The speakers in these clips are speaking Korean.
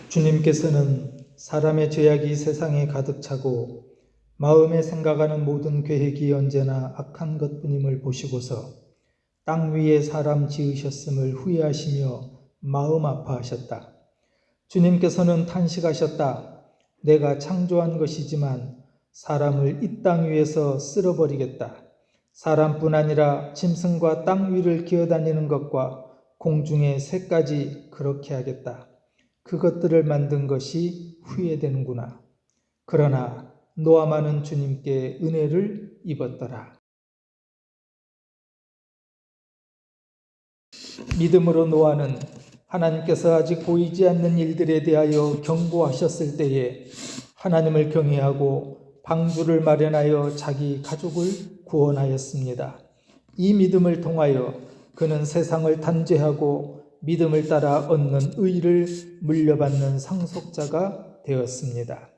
주님께서는 사람의 죄악이 세상에 가득 차고 마음에 생각하는 모든 계획이 언제나 악한 것뿐임을 보시고서 땅 위에 사람 지으셨음을 후회하시며 마음 아파하셨다. 주님께서는 탄식하셨다. 내가 창조한 것이지만 사람을 이 땅 위에서 쓸어버리겠다. 사람뿐 아니라 짐승과 땅 위를 기어다니는 것과 공중의 새까지 그렇게 하겠다. 그것들을 만든 것이 후회되는구나. 그러나 노아만은 주님께 은혜를 입었더라. 믿음으로 노아는 하나님께서 아직 보이지 않는 일들에 대하여 경고하셨을 때에 하나님을 경외하고 방주를 마련하여 자기 가족을 구원하였습니다. 이 믿음을 통하여 그는 세상을 단죄하고 믿음을 따라 얻는 의를 물려받는 상속자가 되었습니다.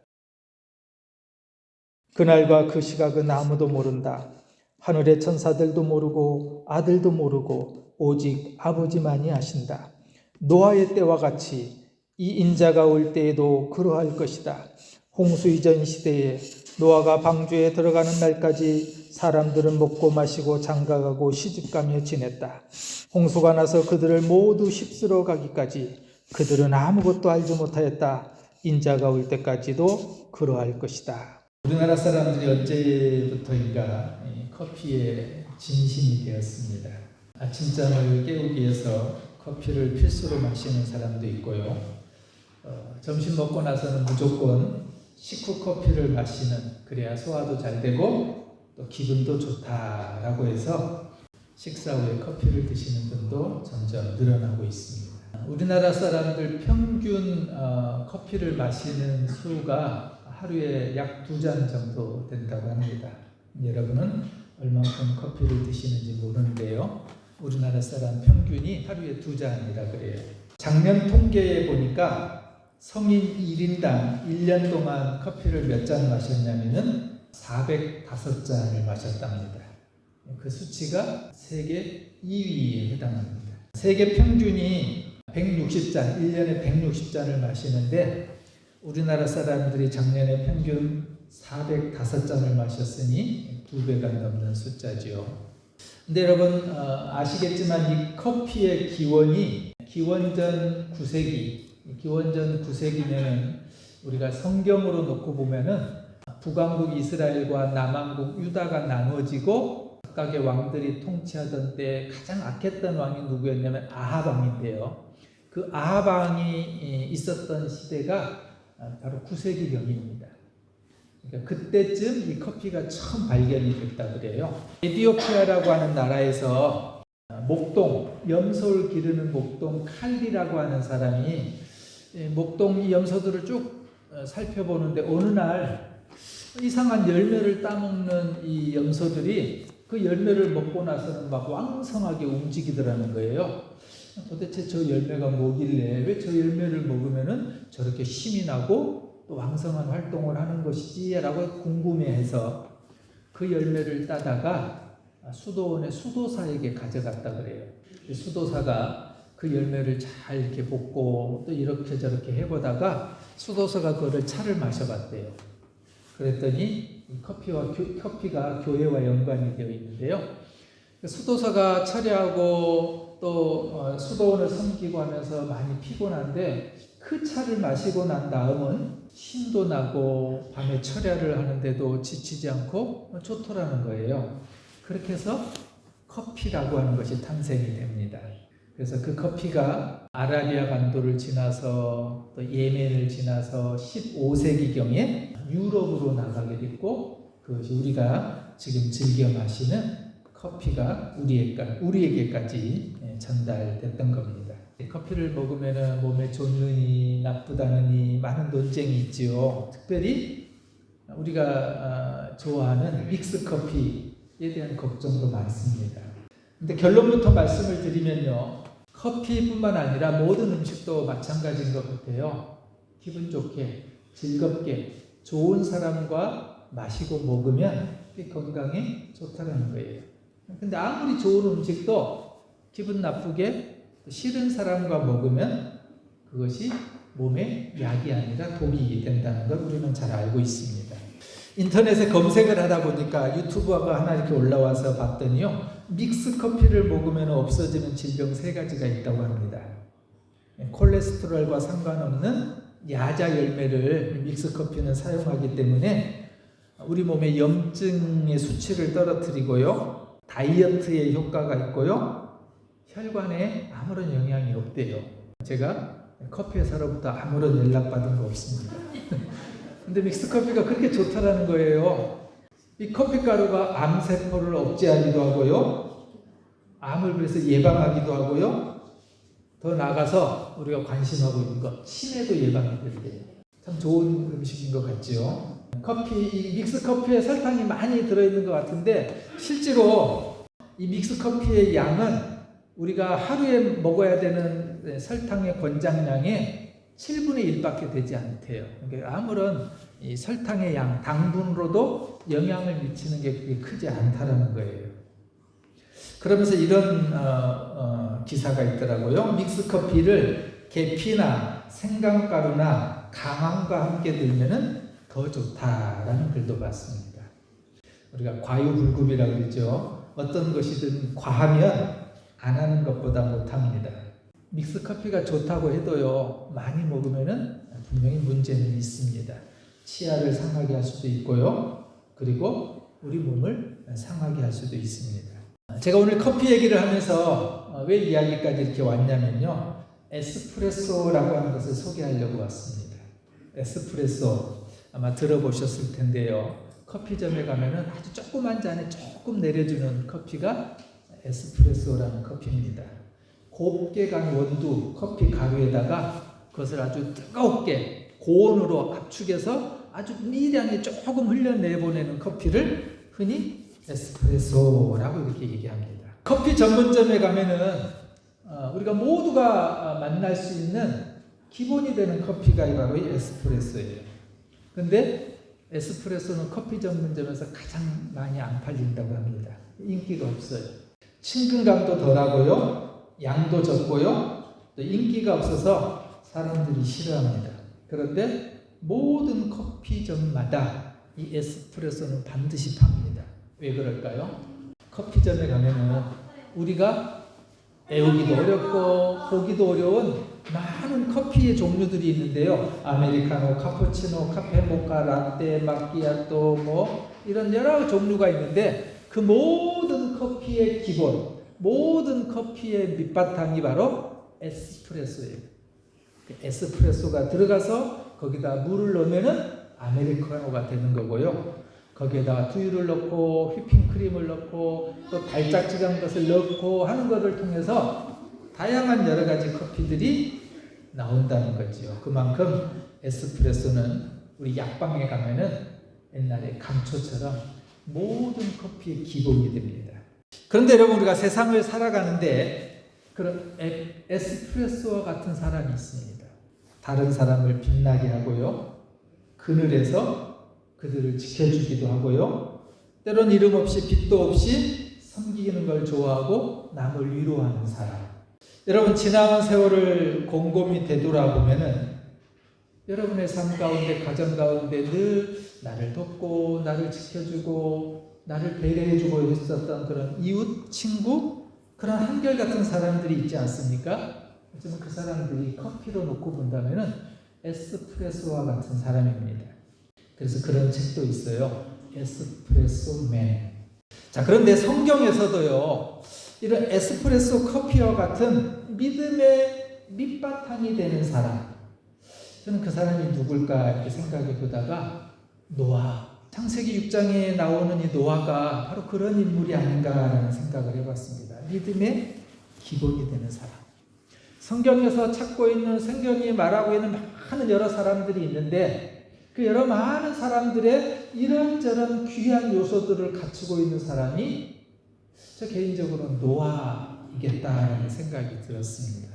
그날과 그 시각은 아무도 모른다. 하늘의 천사들도 모르고 아들도 모르고 오직 아버지만이 아신다. 노아의 때와 같이 이 인자가 올 때에도 그러할 것이다. 홍수 이전 시대에 노아가 방주에 들어가는 날까지 사람들은 먹고 마시고 장가가고 시집가며 지냈다. 홍수가 나서 그들을 모두 휩쓸어 가기까지 그들은 아무것도 알지 못하였다. 인자가 올 때까지도 그러할 것이다. 우리나라 사람들이 언제부터인가 커피에 진심이 되었습니다. 아침잠을 깨우기 위해서 커피를 필수로 마시는 사람도 있고요. 점심 먹고 나서는 무조건 식후 커피를 마시는, 그래야 소화도 잘 되고 또 기분도 좋다라고 해서 식사 후에 커피를 드시는 분도 점점 늘어나고 있습니다. 우리나라 사람들 평균 커피를 마시는 수가 하루에 약 2잔 정도 된다고 합니다. 여러분은 얼만큼 커피를 드시는지 모르는데요. 우리나라 사람 평균이 하루에 2잔이라 그래요. 작년 통계에 보니까 성인 1인당 1년 동안 커피를 몇 잔 마셨냐면은 405잔을 마셨답니다. 그 수치가 세계 2위에 해당합니다. 세계 평균이 160잔, 1년에 160잔을 마시는데 우리나라 사람들이 작년에 평균 405잔을 마셨으니 2배가 넘는 숫자죠. 근데 여러분 아시겠지만 이 커피의 기원이 기원전 9세기, 기원전 9세기면은 우리가 성경으로 놓고 보면은 북왕국 이스라엘과 남왕국 유다가 나눠지고 각각의 왕들이 통치하던 때 가장 악했던 왕이 누구였냐면 아합 왕인데요. 그 아합 왕이 있었던 시대가 바로 9세기경입니다. 그러니까 그때쯤 이 커피가 처음 발견이 됐다 그래요. 에티오피아라고 하는 나라에서 목동, 염소를 기르는 목동 칼리라고 하는 사람이 목동 이 염소들을 쭉 살펴보는데 어느 날 이상한 열매를 따먹는 이 염소들이 그 열매를 먹고 나서는 막 왕성하게 움직이더라는 거예요. 도대체 저 열매가 뭐길래 왜 저 열매를 먹으면은 저렇게 힘이 나고 또 왕성한 활동을 하는 것이지? 라고 궁금해해서 그 열매를 따다가 수도원의 수도사에게 가져갔다 그래요. 수도사가 그 열매를 잘 이렇게 볶고 또 이렇게 저렇게 해보다가 수도사가 그거를 차를 마셔봤대요. 그랬더니 커피가 교회와 연관이 되어 있는데요. 수도사가 차례하고 또 수도원을 섬기고 하면서 많이 피곤한데 그 차를 마시고 난 다음은 힘도 나고 밤에 철야를 하는데도 지치지 않고 좋더라는 거예요. 그렇게 해서 커피라고 하는 것이 탄생이 됩니다. 그래서 그 커피가 아라비아 반도를 지나서 또 예멘을 지나서 15세기경에 유럽으로 나가게 됐고 그것이 우리가 지금 즐겨 마시는 커피가 우리에게까지 전달됐던 겁니다. 커피를 먹으면 몸에 좋느니 나쁘다느니 많은 논쟁이 있죠. 특별히 우리가 좋아하는 믹스커피에 대한 걱정도 많습니다. 근데 결론부터 말씀을 드리면요. 커피뿐만 아니라 모든 음식도 마찬가지인 것 같아요. 기분 좋게, 즐겁게, 좋은 사람과 마시고 먹으면 건강에 좋다는 거예요. 근데 아무리 좋은 음식도 기분 나쁘게 싫은 사람과 먹으면 그것이 몸에 약이 아니라 독이 된다는 걸 우리는 잘 알고 있습니다. 인터넷에 검색을 하다 보니까 유튜브가 하나 이렇게 올라와서 봤더니요, 믹스 커피를 먹으면 없어지는 질병 3가지가 있다고 합니다. 콜레스테롤과 상관없는 야자 열매를 믹스 커피는 사용하기 때문에 우리 몸의 염증의 수치를 떨어뜨리고요, 다이어트에 효과가 있고요, 혈관에 아무런 영향이 없대요. 제가 커피 회사로부터 아무런 연락받은 거 없습니다. 근데 믹스 커피가 그렇게 좋다라는 거예요. 이 커피 가루가 암세포를 억제하기도 하고요, 암을 그래서 예방하기도 하고요, 더 나아가서 우리가 관심하고 있는 것, 치매도 예방이 되대요. 참 좋은 음식인 것 같죠. 이 믹스 커피에 설탕이 많이 들어있는 것 같은데, 실제로 이 믹스 커피의 양은 우리가 하루에 먹어야 되는 설탕의 권장량의 7분의 1밖에 되지 않대요. 그러니까 아무런 이 설탕의 양, 당분으로도 영향을 미치는 게 그렇게 크지 않다라는 거예요. 그러면서 이런 기사가 있더라고요. 믹스 커피를 계피나 생강가루나 강황과 함께 들면은 더 좋다라는 글도 봤습니다. 우리가 과유불급이라고 그러죠. 어떤 것이든 과하면 안 하는 것보다 못합니다. 믹스 커피가 좋다고 해도요, 많이 먹으면은 분명히 문제는 있습니다. 치아를 상하게 할 수도 있고요, 그리고 우리 몸을 상하게 할 수도 있습니다. 제가 오늘 커피 얘기를 하면서 왜 이야기까지 이렇게 왔냐면요, 에스프레소라고 하는 것을 소개하려고 왔습니다. 에스프레소 아마 들어보셨을 텐데요, 커피점에 가면은 아주 조그만 잔에 조금 내려주는 커피가 에스프레소라는 커피입니다. 곱게 간 원두 커피 가루에다가 그것을 아주 뜨겁게 고온으로 압축해서 아주 미량이 조금 흘려내보내는 커피를 흔히 에스프레소라고 이렇게 얘기합니다. 커피 전문점에 가면은 우리가 모두가 만날 수 있는 기본이 되는 커피가 바로 이 에스프레소예요. 근데 에스프레소는 커피 전문점에서 가장 많이 안 팔린다고 합니다. 인기가 없어요. 친근감도 덜하고요, 양도 적고요, 또 인기가 없어서 사람들이 싫어합니다. 그런데 모든 커피점마다 이 에스프레소는 반드시 팝니다. 왜 그럴까요? 커피점에 가면은 우리가 애우기도 어렵고 보기도 어려운 많은 커피의 종류들이 있는데요, 아메리카노, 카푸치노, 카페 모카, 라떼, 마끼아또 뭐 이런 여러 종류가 있는데, 그 모든 커피의 기본, 모든 커피의 밑바탕이 바로 에스프레소예요. 에스프레소가 들어가서 거기다 물을 넣으면은 아메리카노가 되는 거고요, 거기에다가 두유를 넣고 휘핑크림을 넣고 또 달짝지근한 것을 넣고 하는 것을 통해서 다양한 여러 가지 커피들이 나온다는 거죠. 그만큼 에스프레소는 우리 약방에 가면은 옛날에 감초처럼 모든 커피의 기본이 됩니다. 그런데 여러분, 우리가 세상을 살아가는데 그런 에스프레소와 같은 사람이 있습니다. 다른 사람을 빛나게 하고요, 그늘에서 그들을 지켜주기도 하고요, 때론 이름 없이 빛도 없이 섬기는 걸 좋아하고 남을 위로하는 사람. 여러분, 지나간 세월을 곰곰이 되돌아보면은 여러분의 삶 가운데, 가정 가운데 늘 나를 돕고 나를 지켜주고 나를 배려해주고 있었던 그런 이웃, 친구, 그런 한결같은 사람들이 있지 않습니까? 어쩌면 그 사람들이 커피로 놓고 본다면은 에스프레소와 같은 사람입니다. 그래서 그런 책도 있어요. 에스프레소맨. 자, 그런데 성경에서도요, 이런 에스프레소 커피와 같은 믿음의 밑바탕이 되는 사람, 저는 그 사람이 누굴까 이렇게 생각해 보다가 노아, 창세기 6장에 나오는 이 노아가 바로 그런 인물이 아닌가라는 생각을 해봤습니다. 믿음의 기본이 되는 사람. 성경에서 찾고 있는, 성경이 말하고 있는 많은 여러 사람들이 있는데, 그 여러 많은 사람들의 이런저런 귀한 요소들을 갖추고 있는 사람이 저 개인적으로 노아이겠다라는 생각이 들었습니다.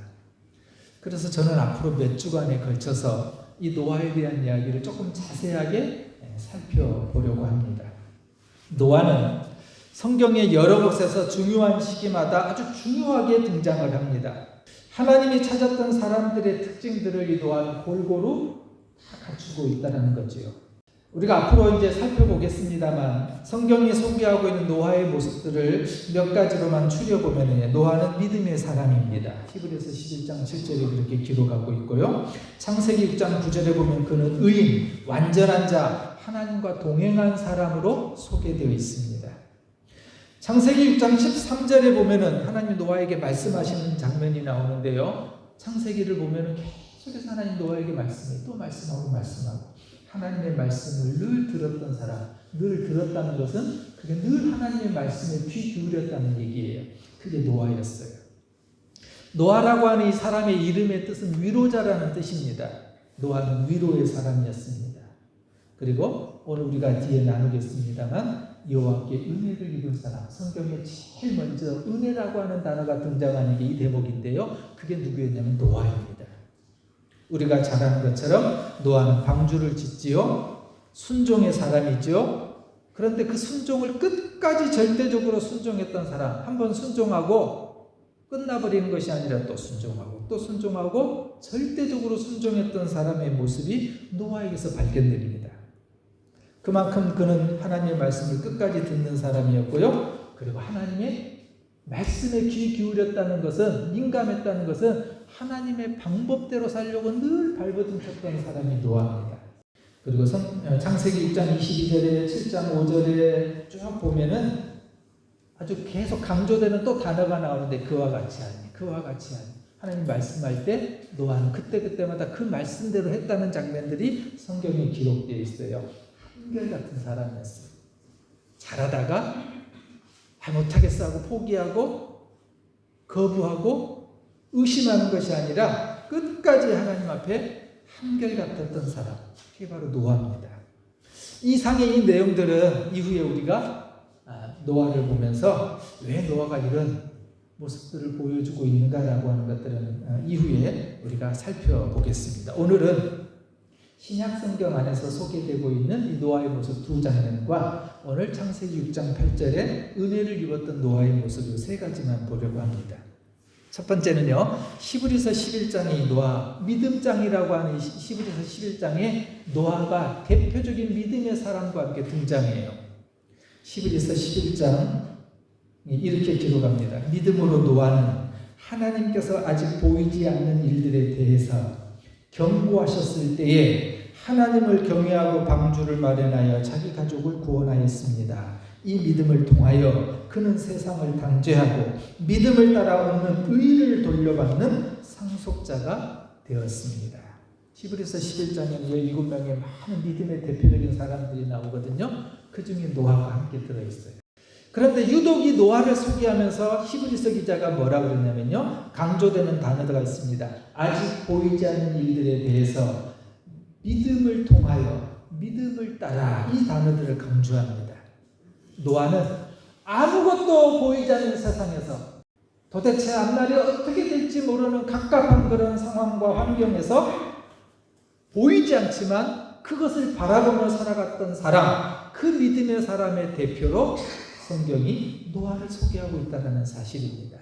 그래서 저는 앞으로 몇 주간에 걸쳐서 이 노아에 대한 이야기를 조금 자세하게 살펴보려고 합니다. 노아는 성경의 여러 곳에서 중요한 시기마다 아주 중요하게 등장을 합니다. 하나님이 찾았던 사람들의 특징들을 이 또한 골고루 다 갖추고 있다는 거지요. 우리가 앞으로 이제 살펴보겠습니다만 성경이 소개하고 있는 노아의 모습들을 몇 가지로만 추려보면 노아는 믿음의 사람입니다. 히브리서 11장 7절에 그렇게 기록하고 있고요. 창세기 6장 9절에 보면 그는 의인, 완전한 자, 하나님과 동행한 사람으로 소개되어 있습니다. 창세기 6장 13절에 보면은 하나님 노아에게 말씀하시는 장면이 나오는데요. 창세기를 보면은 계속해서 하나님 노아에게 말씀해 또 말씀하고 하나님의 말씀을 늘 들었던 사람, 늘 들었다는 것은 그게 늘 하나님의 말씀에 귀 기울였다는 얘기예요. 그게 노아였어요. 노아라고 하는 이 사람의 이름의 뜻은 위로자라는 뜻입니다. 노아는 위로의 사람이었습니다. 그리고 오늘 우리가 뒤에 나누겠습니다만 여호와께 은혜를 입은 사람, 성경에 제일 먼저 은혜라고 하는 단어가 등장하는 게 이 대목인데요. 그게 누구였냐면 노아입니다. 우리가 잘 아는 것처럼 노아는 방주를 짓지요. 순종의 사람이지요. 그런데 그 순종을 끝까지 절대적으로 순종했던 사람, 한번 순종하고 끝나버리는 것이 아니라 또 순종하고 절대적으로 순종했던 사람의 모습이 노아에게서 발견됩니다. 그만큼 그는 하나님의 말씀을 끝까지 듣는 사람이었고요. 그리고 하나님의 말씀에 귀 기울였다는 것은, 민감했다는 것은 하나님의 방법대로 살려고 늘 발버둥쳤던 사람이 노아입니다. 그리고 창세기 6장 22절에 7장 5절에 쭉 보면은 아주 계속 강조되는 또 단어가 나오는데 그와 같이 하니. 하나님 말씀할 때 노아는 그때마다 그 말씀대로 했다는 장면들이 성경에 기록되어 있어요. 한결같은 사람이었어요. 잘하다가 못하겠어 하고 포기하고 거부하고 의심하는 것이 아니라 끝까지 하나님 앞에 한결같았던 사람, 그게 바로 노아입니다. 이 상의 이 내용들은 이후에 우리가 노아를 보면서 왜 노아가 이런 모습들을 보여주고 있는가라고 하는 것들은 이후에 우리가 살펴보겠습니다. 오늘은 신약 성경 안에서 소개되고 있는 이 노아의 모습 두 장면과 오늘 창세기 6장 8절에 은혜를 입었던 노아의 모습 세 가지만 보려고 합니다. 첫 번째는요, 히브리서 11장의 노아, 믿음장이라고 하는 히브리서 11장에 노아가 대표적인 믿음의 사람과 함께 등장해요. 히브리서 11장 이렇게 기록합니다. 믿음으로 노아는 하나님께서 아직 보이지 않는 일들에 대해서 경고하셨을 때에 하나님을 경외하고 방주를 마련하여 자기 가족을 구원하였습니다. 이 믿음을 통하여 그는 세상을 단죄하고 믿음을 따라 얻는 의를 돌려받는 상속자가 되었습니다. 히브리서 11장에는 17명의 많은 믿음의 대표적인 사람들이 나오거든요. 그 중에 노아가 함께 들어있어요. 그런데 유독 이 노아를 소개하면서 히브리서 기자가 뭐라고 그러냐면요, 강조되는 단어가 있습니다. 아직 보이지 않는 일들에 대해서 믿음을 통하여 믿음을 따라 이 단어들을 강조합니다. 노아는 아무것도 보이지 않는 세상에서 도대체 앞날이 어떻게 될지 모르는 갑갑한 그런 상황과 환경에서 보이지 않지만 그것을 바라보며 살아갔던 사람, 그 믿음의 사람의 대표로 성경이 노아를 소개하고 있다는 사실입니다.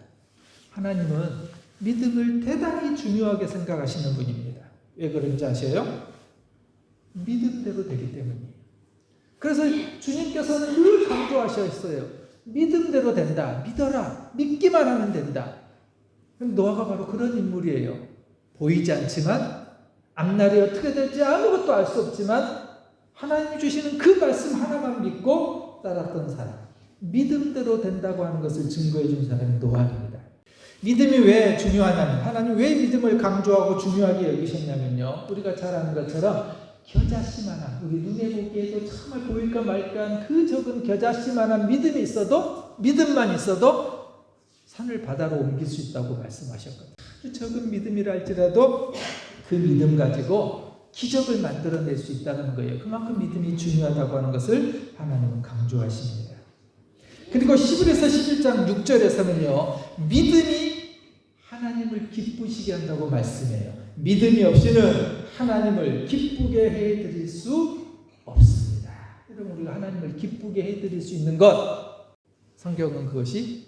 하나님은 믿음을 대단히 중요하게 생각하시는 분입니다. 왜 그런지 아세요? 믿음대로 되기 때문이에요. 그래서 주님께서는 늘 강조하셨어요. 믿음대로 된다. 믿어라. 믿기만 하면 된다. 노아가 바로 그런 인물이에요. 보이지 않지만 앞날이 어떻게 될지 아무것도 알 수 없지만 하나님이 주시는 그 말씀 하나만 믿고 따랐던 사람. 믿음대로 된다고 하는 것을 증거해 준 사람이 노아입니다. 믿음이 왜 중요하냐면, 하나님 왜 믿음을 강조하고 중요하게 여기셨냐면요, 우리가 잘 아는 것처럼 겨자씨만한, 우리 눈에 보기에도 정말 보일까 말까한 그 적은 겨자씨만한 믿음만 있어도 산을 바다로 옮길 수 있다고 말씀하셨거든요. 아주 적은 믿음이라 할지라도 그 믿음 가지고 기적을 만들어낼 수 있다는 거예요. 그만큼 믿음이 중요하다고 하는 것을 하나님은 강조하십니다. 그리고 히브리서 11장 6절에서는요, 믿음이 하나님을 기쁘시게 한다고 말씀해요. 믿음이 없이는 하나님을 기쁘게 해드릴 수 없습니다. 여러분, 우리가 하나님을 기쁘게 해드릴 수 있는 것, 성경은 그것이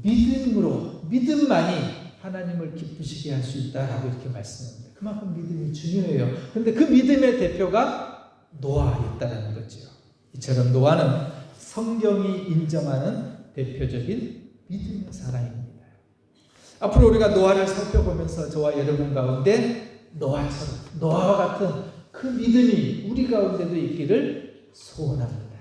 믿음만이 하나님을 기쁘시게 할 수 있다라고 이렇게 말씀합니다. 그만큼 믿음이 중요해요. 그런데 그 믿음의 대표가 노아였다는 거죠. 이처럼 노아는 성경이 인정하는 대표적인 믿음의 사람입니다. 앞으로 우리가 노아를 살펴보면서 저와 여러분 가운데 노아와 같은 그 믿음이 우리 가운데도 있기를 소원합니다.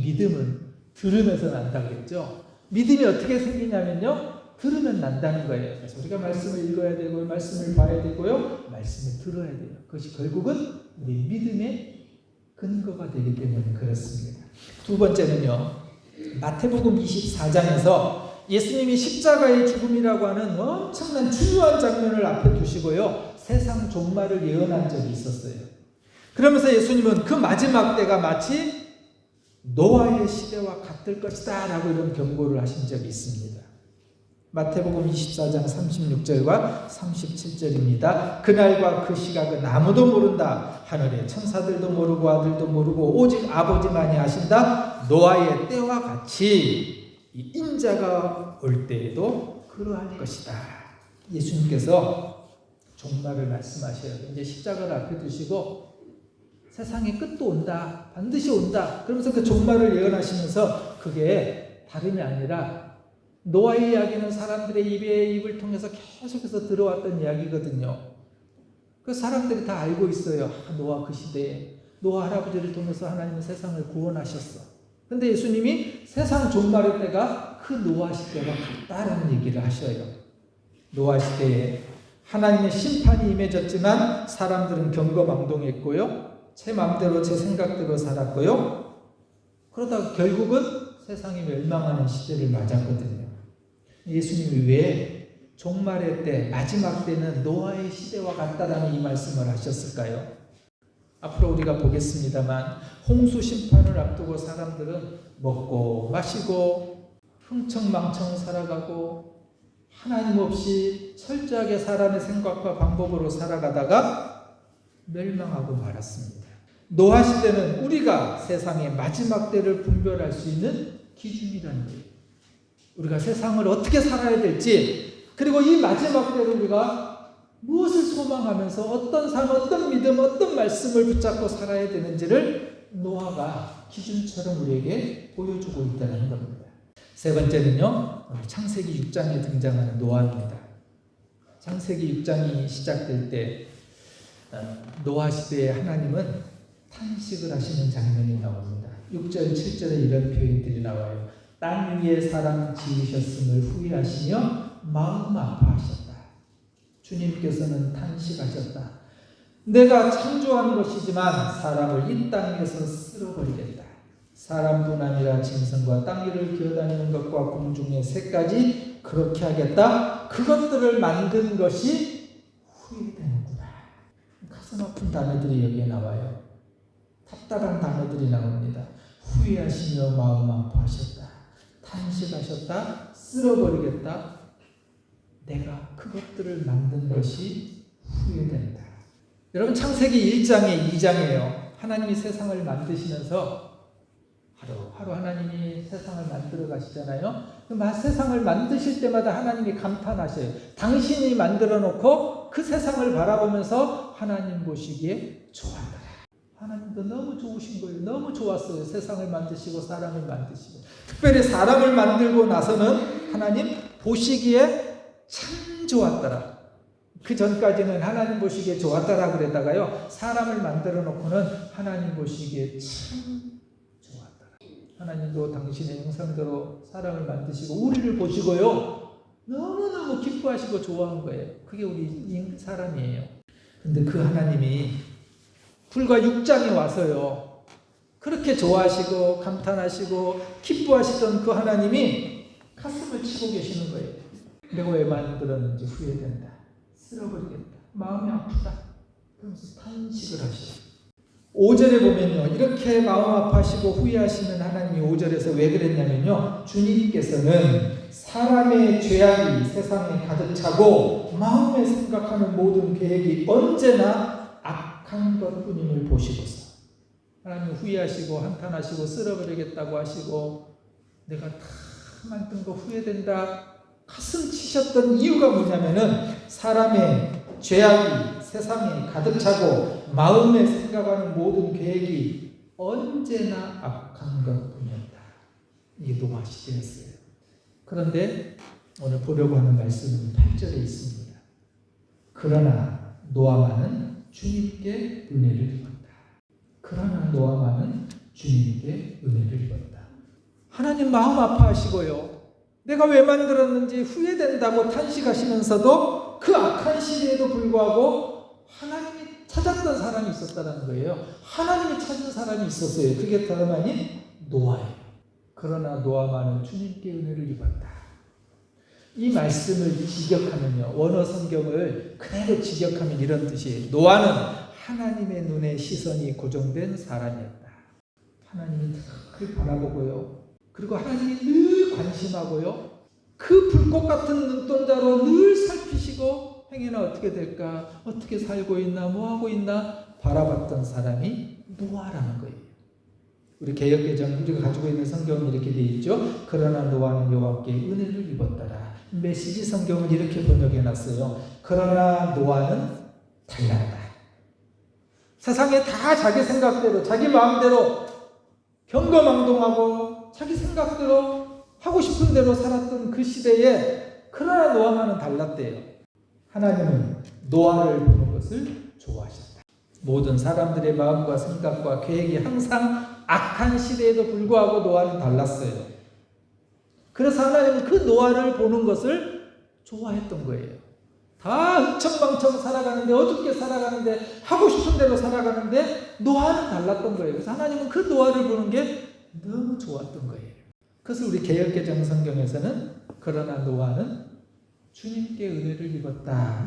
믿음은 들으면서 난다고 했죠. 믿음이 어떻게 생기냐면요, 들으면 난다는 거예요. 그래서 우리가 말씀을 읽어야 되고요, 말씀을 봐야 되고요, 말씀을 들어야 돼요. 그것이 결국은 우리 믿음의 근거가 되기 때문에 그렇습니다. 두 번째는요, 마태복음 24장에서 예수님이 십자가의 죽음이라고 하는 엄청난 중요한 장면을 앞에 두시고요, 세상 종말을 예언한 적이 있었어요. 그러면서 예수님은 그 마지막 때가 마치 노아의 시대와 같을 것이다 라고 이런 경고를 하신 적이 있습니다. 마태복음 24장 36절과 37절입니다. 그날과 그 시각은 아무도 모른다. 하늘의 천사들도 모르고 아들도 모르고 오직 아버지만이 아신다. 노아의 때와 같이 이 인자가 올 때에도 그러할 것이다. 예수님께서 종말을 말씀하셔요. 이제 십자가를 앞에 두시고 세상의 끝도 온다. 반드시 온다. 그러면서 그 종말을 예언하시면서 그게 다름이 아니라 노아의 이야기는 사람들의 입을 통해서 계속해서 들어왔던 이야기거든요. 그 사람들이 다 알고 있어요. 노아 그 시대에 노아 할아버지를 통해서 하나님은 세상을 구원하셨어. 근데 예수님이 세상 종말의 때가 그 노아 시대와 같다라는 얘기를 하셔요. 노아 시대에 하나님의 심판이 임해졌지만 사람들은 경거망동했고요, 제 마음대로 제 생각대로 살았고요, 그러다가 결국은 세상이 멸망하는 시대를 맞았거든요. 예수님이 왜 종말의 때, 마지막 때는 노아의 시대와 같다라는 이 말씀을 하셨을까요? 앞으로 우리가 보겠습니다만 홍수 심판을 앞두고 사람들은 먹고 마시고 흥청망청 살아가고 하나님 없이 철저하게 사람의 생각과 방법으로 살아가다가 멸망하고 말았습니다. 노아 시대는 우리가 세상의 마지막 때를 분별할 수 있는 기준이라는 거예요. 우리가 세상을 어떻게 살아야 될지, 그리고 이 마지막 때를 우리가 무엇을 소망하면서 어떤 삶, 어떤 믿음, 어떤 말씀을 붙잡고 살아야 되는지를 노아가 기준처럼 우리에게 보여주고 있다는 겁니다. 세 번째는요, 창세기 6장에 등장하는 노아입니다. 창세기 6장이 시작될 때 노아 시대에 하나님은 탄식을 하시는 장면이 나옵니다. 6절, 7절에 이런 표현들이 나와요. 땅 위에 사람 지으셨음을 후회하시며 마음 아파하셨다. 주님께서는 탄식하셨다. 내가 창조한 것이지만 사람을 이 땅 위에서 쓸어버리겠다. 사람뿐 아니라 짐승과 땅 위를 기어다니는 것과 공중의 새까지 그렇게 하겠다. 그것들을 만든 것이 후회되는구나. 가슴 아픈 단어들이 여기에 나와요. 답답한 단어들이 나옵니다. 후회하시며 마음 아파하셨다. 탄식하셨다. 쓸어버리겠다. 내가 그것들을 만든 것이 후회된다. 여러분, 창세기 1장에 2장이에요. 하나님이 세상을 만드시면서 하루 하나님이 세상을 만들어 가시잖아요. 세상을 만드실 때마다 하나님이 감탄하셔요. 당신이 만들어 놓고 그 세상을 바라보면서 하나님 보시기에 좋았다. 하나님도 너무 좋으신 거예요. 너무 좋았어요. 세상을 만드시고 사람을 만드시고. 특별히 사람을 만들고 나서는 하나님 보시기에 참 좋았더라. 그 전까지는 하나님 보시기에 좋았더라 그랬다가요, 사람을 만들어 놓고는 하나님 보시기에 참 좋았더라. 하나님도 당신의 형상대로 사람을 만드시고 우리를 보시고요, 너무너무 기뻐하시고 좋아한 거예요. 그게 우리 사람이에요. 근데 그 하나님이 불과 6장에 와서요, 그렇게 좋아하시고 감탄하시고 기뻐하시던 그 하나님이 가슴을 치고 계시는 거예요. 내가 왜 만들었는지 후회된다. 쓸어버리겠다. 마음이 아프다. 그러면서 탄식을 하시죠. 5절에 보면요, 이렇게 마음 아파하시고 후회하시는 하나님이 5절에서 왜 그랬냐면요, 주님께서는 사람의 죄악이 세상에 가득 차고 마음에 생각하는 모든 계획이 언제나 악한 것뿐임을 보시고서, 하나님 후회하시고 한탄하시고 쓸어버리겠다고 하시고 내가 다 만든 거 후회된다 가슴 치셨던 이유가 뭐냐면은 사람의 죄악이 세상에 가득 차고 마음에 생각하는 모든 계획이 언제나 악한 것뿐이었다. 이게 노아 시대였어요. 그런데 오늘 보려고 하는 말씀은 8절에 있습니다. 그러나 노아만은 주님께 은혜를 입었다. 그러나 노아만은 주님께 은혜를 입었다. 하나님 마음 아파하시고요. 내가 왜 만들었는지 후회된다고 탄식하시면서도 그 악한 시대에도 불구하고 하나님이 찾았던 사람이 있었다는 거예요. 하나님이 찾은 사람이 있었어요. 그게 다름 아닌 노아예요. 그러나 노아만은 주님께 은혜를 입었다. 이 말씀을 직역하면요. 원어 성경을 그대로 직역하면 이런 뜻이에요. 노아는 하나님의 눈에 시선이 고정된 사람이었다. 하나님이 늘 바라보고요. 그리고 하나님이 늘 관심하고요. 그 불꽃 같은 눈동자로 늘 살피시고 행여나 어떻게 될까? 어떻게 살고 있나? 뭐하고 있나? 바라봤던 사람이 노아라는 거예요. 우리 개역개정 우리가 가지고 있는 성경은 이렇게 되어 있죠. 그러나 노아는 여호와께 은혜를 입었더라. 메시지 성경은 이렇게 번역해놨어요. 그러나 노아는 달랐다. 세상에 다 자기 생각대로 자기 마음대로 경거망동하고 자기 생각대로 하고 싶은 대로 살았던 그 시대에 그러나 노아만은 달랐대요. 하나님은 노아를 보는 것을 좋아하셨다. 모든 사람들의 마음과 생각과 계획이 항상 악한 시대에도 불구하고 노아는 달랐어요. 그래서 하나님은 그 노아를 보는 것을 좋아했던 거예요. 다 흥청망청 살아가는데 어둡게 살아가는데 하고 싶은 대로 살아가는데 노아는 달랐던 거예요. 그래서 하나님은 그 노아를 보는 게 너무 좋았던 거예요. 그래서 우리 개역개정 성경에서는 그러나 노아는 주님께 은혜를 입었더라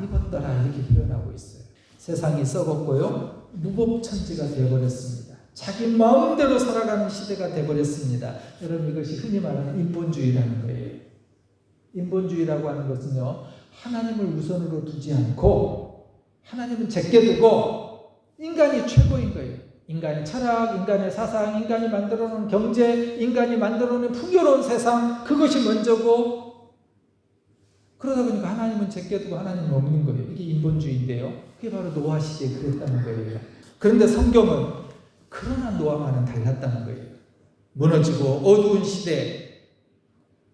이렇게 표현하고 있어요. 세상이 썩었고요. 무법천지가 되어버렸습니다. 자기 마음대로 살아가는 시대가 되어버렸습니다. 여러분 이것이 흔히 말하는 인본주의라는 거예요. 인본주의라고 하는 것은요. 하나님을 우선으로 두지 않고 하나님은 제껴두고 인간이 최고인 거예요. 인간의 철학, 인간의 사상, 인간이 만들어놓은 경제, 인간이 만들어놓은 풍요로운 세상 그것이 먼저고 그러다 보니까 하나님은 제껴두고 하나님은 없는 거예요. 이게 인본주의인데요. 그게 바로 노아 시대에 그랬다는 거예요. 그런데 성경은 그러나 노아만은 달랐다는 거예요. 무너지고 어두운 시대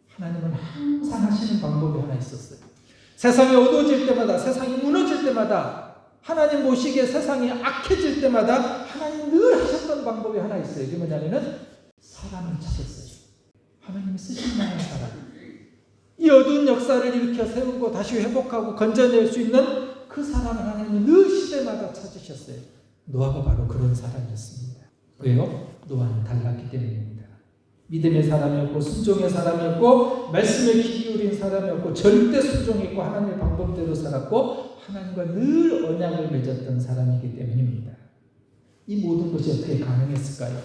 하나님은 항상 하시는 방법이 하나 있었어요. 세상이 어두워질 때마다 세상이 무너질 때마다 하나님 모시기에 세상이 악해질 때마다 하나님 늘 하셨던 방법이 하나 있어요. 그게 뭐냐면은 사람을 찾았어요. 하나님이 쓰실 만한 사람. 이 어두운 역사를 일으켜 세우고 다시 회복하고 건져낼 수 있는 그 사람을 하나님이 늘 시대마다 찾으셨어요. 노아가 바로 그런 사람이었습니다. 왜요? 노아는 달랐기 때문입니다. 믿음의 사람이었고 순종의 사람이었고 말씀에 귀 기울인 사람이었고 절대 순종했고 하나님의 방법대로 살았고 하나님과 늘 언약을 맺었던 사람이기 때문입니다. 이 모든 것이 어떻게 가능했을까요?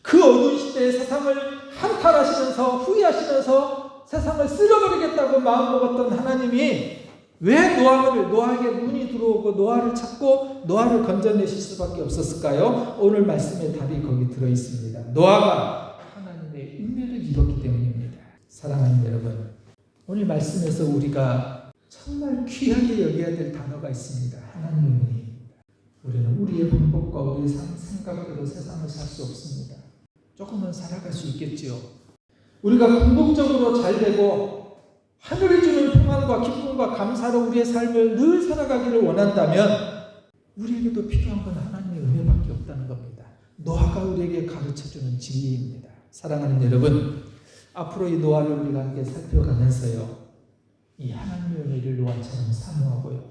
그 어두운 시대에 세상을 한탄하시면서 후회하시면서 세상을 쓸어버리겠다고 마음먹었던 하나님이 왜 노아에게 눈이 들어오고 노아를 찾고 노아를 건져내실 수밖에 없었을까요? 오늘 말씀의 답이 거기 들어있습니다. 노아가 하나님의 은혜를 입었기 때문입니다. 사랑하는 여러분, 오늘 말씀에서 우리가 정말 귀하게 여겨야 될 단어가 있습니다. 하나님의 은혜입니다. 우리는 우리의 방법과 우리의 생각대로 세상을 살 수 없습니다. 조금은 살아갈 수 있겠지요. 우리가 궁극적으로 잘 되고 하늘이 주는 평안과 기쁨과 감사로 우리의 삶을 늘 살아가기를 원한다면 우리에게도 필요한 건 하나님의 은혜밖에 없다는 겁니다. 노아가 우리에게 가르쳐주는 진리입니다. 사랑하는 여러분, 앞으로 이 노아를 우리가 함께 살펴가면서요, 이 하나님의 은혜를 노아처럼 사모하고요,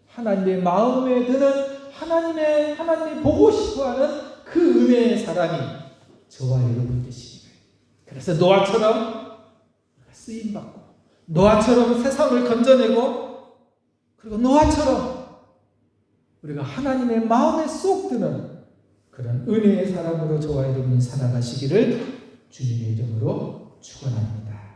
하나님의 마음에 드는 하나님이 보고 싶어하는 그 은혜의 사람이 저와 여러분 되시기를. 그래서 노아처럼 쓰임받고 노아처럼 세상을 건져내고 그리고 노아처럼 우리가 하나님의 마음에 쏙 드는 그런 은혜의 사람으로 저와 여러분이 살아가시기를 주님의 이름으로 축원합니다.